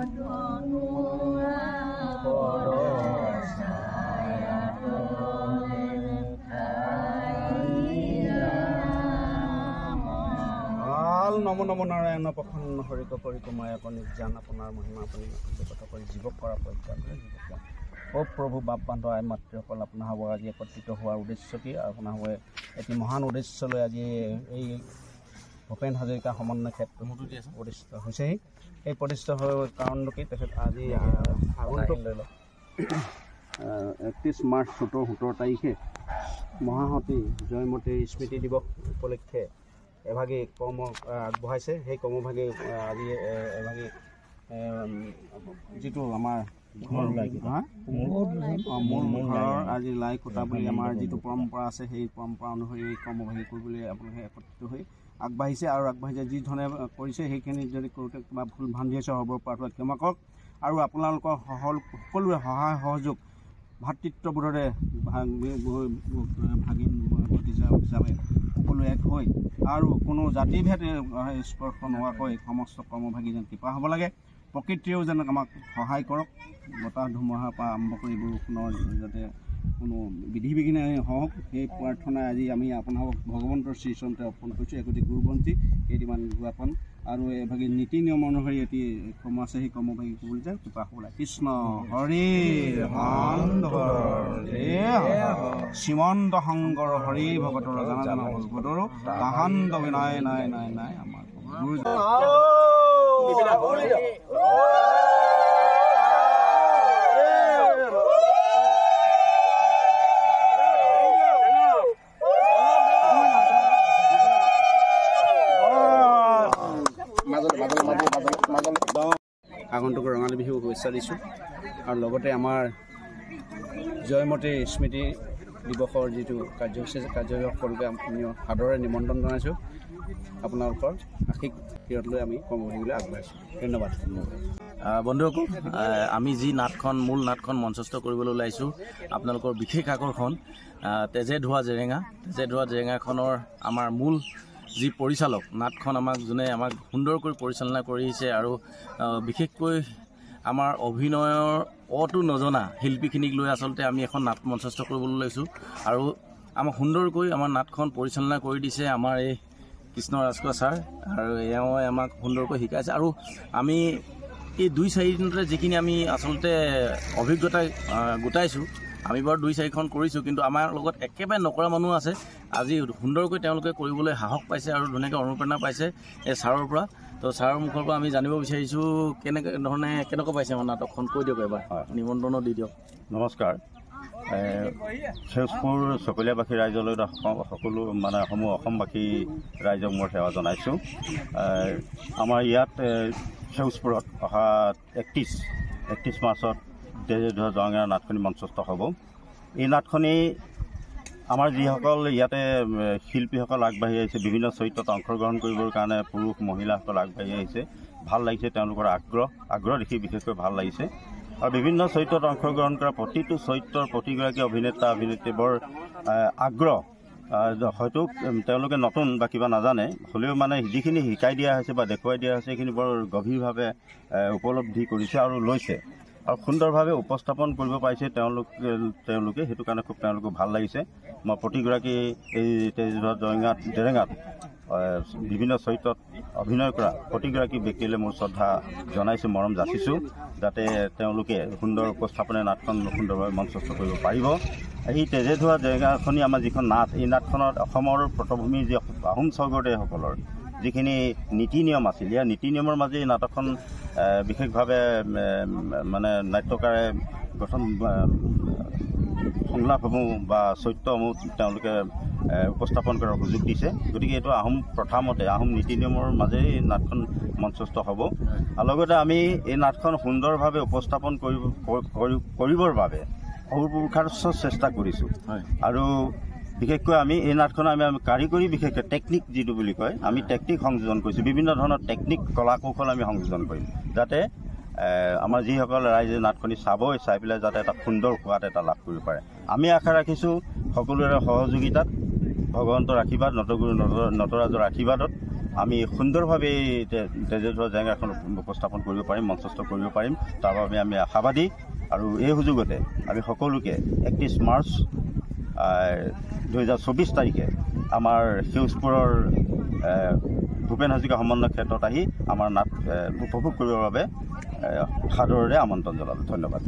নমো নমো নাৰায়ণ প্ৰসন্ন হৰিক পৰিকময় আপুনি জ্ঞান আপোনাৰ মহিমা আপুনি কথা কৰি জীৱক কৰা প্ৰজ্ঞান জীৱক প্ৰভু বাপ বান্ধৱ আই মাতৃসকল আপোনাৰ হ'ব আজি একত্ৰিত হোৱাৰ উদ্দেশ্য কি আপোনাৰ হ'ব এটি মহান উদ্দেশ্য লৈ আজি এই ভূপেন হাজৰিকা সমন্বয় ক্ষেত্ৰ প্ৰতিষ্ঠিত হৈছেহি এই প্ৰতিষ্ঠিত হোৱাৰ কাৰণটো কি তেখেত আজি আগন্তুক 31 মাৰ্চ 17 তাৰিখে মহাসতী জয়মতীৰ স্মৃতি দিৱস উপলক্ষে এভাগে কৰ্ম আগবঢ়াইছে সেই কৰ্মভাগে আজি এভাগে যিটো আমাৰ মূল ঘৰৰ আজি লাই কোটা বুলি আমাৰ যিটো পৰম্পৰা আছে সেই পৰম্পৰা অনুসৰি এই কৰ্মভাগী কৰিবলৈ আপোনালোকে একত্ৰিত হৈ আগবাঢ়িছে আৰু আগবাঢ়িছে যি ধৰণে কৰিছে সেইখিনি যদি কৰোঁতে কিবা ভুল ভ্ৰান্তি হৈছে হ'ব পৰাটো ক্ষমা কৰক আৰু আপোনালোকৰ সকলোৰে সহায় সহযোগ ভাতৃত্ববোধৰে ভাগিন ভতিজা হিচাপে সকলো এক হৈ আৰু কোনো জাতিভেদ স্পৰ্শ নোহোৱাকৈ সমস্ত কৰ্মভাগী যেন কৃপা হ'ব লাগে প্ৰকৃতিয়েও যেন আমাক সহায় কৰক বতাহ ধুমুহাৰ পৰা আৰম্ভ কৰি বৰষুণৰ যাতে কোনো বিধি বিঘিনি হওক সেই প্ৰাৰ্থনাই আজি আমি আপোনালোকক ভগৱন্তৰ শ্ৰীচৰণতে অৰ্পণ কৰিছোঁ একোটি গুৰুবন্তী কেইটিমান গুৱাপন আৰু এভাগে নীতি নিয়ম অনুসৰি এটি কৰ্ম আছে সেই কৰ্মভাগী ক'বলৈ যায় কৃপা হ'ব লাগে কৃষ্ণ হৰি শ্ৰীমন্ত শংকৰ হৰি ভগতৰ জানা ভগতৰো তাহান্ত নাই নাই নাই নাই আমাৰ গুৰু আগন্তুক ৰঙালী বিহু শুভেচ্ছা দিছোঁ আৰু লগতে আমাৰ জয়মতীৰ স্মৃতি দিৱসৰ যিটো কাৰ্যসূচী কাৰ্যসকলকে আমি সাদৰে নিমন্ত্ৰণ জনাইছোঁ আপোনালোকৰ আশীষ কিৰত লৈ আমি কৰ্মভাগীলৈ আগবাঢ়িছোঁ ধন্যবাদ বন্ধুসকল আমি যি নাটখন মূল নাটখন মঞ্চস্থ কৰিবলৈ ওলাইছোঁ আপোনালোকৰ বিশেষ আকৰ্ষণ তেজে ধোৱা জেৰেঙাখনৰ আমাৰ মূল যি পৰিচালক নাটখন যোনে আমাক সুন্দৰকৈ পৰিচালনা কৰি আহিছে আৰু বিশেষকৈ আমাৰ অভিনয়ৰ অটো নজনা শিল্পীখিনিক লৈ আচলতে আমি এখন নাট মঞ্চস্থ কৰিবলৈ লৈছোঁ আৰু আমাক সুন্দৰকৈ আমাৰ নাটখন পৰিচালনা কৰি দিছে আমাৰ এই কৃষ্ণ ৰাজখোৱা ছাৰ আৰু এওঁ আমাক সুন্দৰকৈ শিকাইছে আৰু আমি এই 2-4 দিনতে যিখিনি আমি আচলতে অভিজ্ঞতা গোটাইছোঁ আমি বাৰু 2-4খন কৰিছোঁ কিন্তু আমাৰ লগত একেবাৰে নকৰা মানুহ আছে আজি সুন্দৰকৈ তেওঁলোকে কৰিবলৈ সাহস পাইছে আৰু ধুনীয়াকৈ অনুপ্ৰেৰণা পাইছে এই ছাৰৰ পৰা তো ছাৰৰ মুখৰ পৰা আমি জানিব বিচাৰিছোঁ কেনেকুৱা পাইছে আমাৰ নাটকখন কৈ দিয়ক এবাৰ নিমন্ত্ৰণো দি দিয়ক নমস্কাৰ সেউজপুৰ চকলীয়াবাসী ৰাইজলৈ সকলো সমূহ অসমবাসী ৰাইজক মোৰ সেৱা জনাইছোঁ আমাৰ ইয়াত সেউজপুৰত অহা 31 মাৰ্চত তেজে ধোৱা জেৰেঙা নাটখনি মঞ্চস্থ হ'ব এই নাটখনি আমাৰ যিসকল ইয়াতে শিল্পীসকল আগবাঢ়ি আহিছে বিভিন্ন চৰিত্ৰত অংশগ্ৰহণ কৰিবৰ কাৰণে পুৰুষ মহিলাসকল আগবাঢ়ি আহিছে ভাল লাগিছে তেওঁলোকৰ আগ্ৰহ দেখি বিশেষকৈ ভাল লাগিছে আৰু বিভিন্ন চৰিত্ৰত অংশগ্ৰহণ কৰা প্ৰতিটো চৰিত্ৰৰ প্ৰতিগৰাকী অভিনেতা অভিনেত্ৰী বৰ আগ্ৰহ হয়তো তেওঁলোকে নতুন বা কিবা নাজানে হ'লেও যিখিনি শিকাই দিয়া হৈছে বা দেখুৱাই দিয়া হৈছে সেইখিনি বৰ গভীৰভাৱে উপলব্ধি কৰিছে আৰু লৈছে আৰু সুন্দৰভাৱে উপস্থাপন কৰিব পাৰিছে তেওঁলোকে সেইটো কাৰণে খুব তেওঁলোকক ভাল লাগিছে মই প্ৰতিগৰাকী এই তেজে ধোৱা জেৰেঙাত বিভিন্ন চৰিত্ৰত অভিনয় কৰা প্ৰতিগৰাকী ব্যক্তিলৈ মোৰ শ্ৰদ্ধা জনাইছোঁ মৰম যাচিছোঁ যাতে তেওঁলোকে সুন্দৰ উপস্থাপনে নাটখন সুন্দৰভাৱে মঞ্চস্থ কৰিব পাৰিব এই তেজে ধোৱা জেৰেঙাখনি আমাৰ যিখন নাট এই নাটখনত অসমৰ পটভূমি যি আহোম স্বৰ্গদেউসকলৰ যিখিনি নীতি নিয়ম আছিল ইয়াৰ নীতি নিয়মৰ মাজে এই নাটকখন বিশেষভাৱে নাট্যকাৰে গঠন সংলাপসমূহ বা চৰিত্ৰসমূহ তেওঁলোকে উপস্থাপন কৰাৰ সুযোগ দিছে গতিকে এইটো আহোম প্ৰথা মতে আহোম নীতি নিয়মৰ মাজেই এই নাটখন মঞ্চস্থ হ'ব আৰু লগতে আমি এই নাটখন সুন্দৰভাৱে উপস্থাপন কৰিবৰ বাবে সৰ্বপুৰুষাৰ্থ চেষ্টা কৰিছোঁ আৰু বিশেষকৈ আমি এই নাটখন আমি কাৰিকৰী বিশেষকৈ টেকনিক যিটো বুলি কয় আমি টেকনিক সংযোজন কৰিছোঁ বিভিন্ন ধৰণৰ টেকনিক কলা কৌশল আমি সংযোজন কৰিম যাতে আমাৰ যিসকল ৰাইজে নাটখনি চাই পেলাই যাতে এটা সুন্দৰ সোৱাদ এটা লাভ কৰিব পাৰে আমি আশা ৰাখিছোঁ সকলোৰে সহযোগিতাত ভগৱন্তৰ আশীৰ্বাদ নটগুৰু নটৰাজৰ আশীৰ্বাদত আমি সুন্দৰভাৱে তেজে ধোৱা জেৰেঙাখন উপস্থাপন কৰিব পাৰিম, মঞ্চস্থ কৰিব পাৰিম। তাৰ বাবে আমি আশাবাদী। আৰু এই সুযোগতে আমি সকলোকে 31 মাৰ্চ 2024 তাৰিখে আমাৰ সেউজপুৰৰ ভূপেন হাজৰিকা সমন্বয় ক্ষেত্ৰত আহি আমাৰ নাট উপভোগ কৰিবৰ বাবে সাদৰেৰে আমন্ত্ৰণ জনালোঁ। ধন্যবাদ।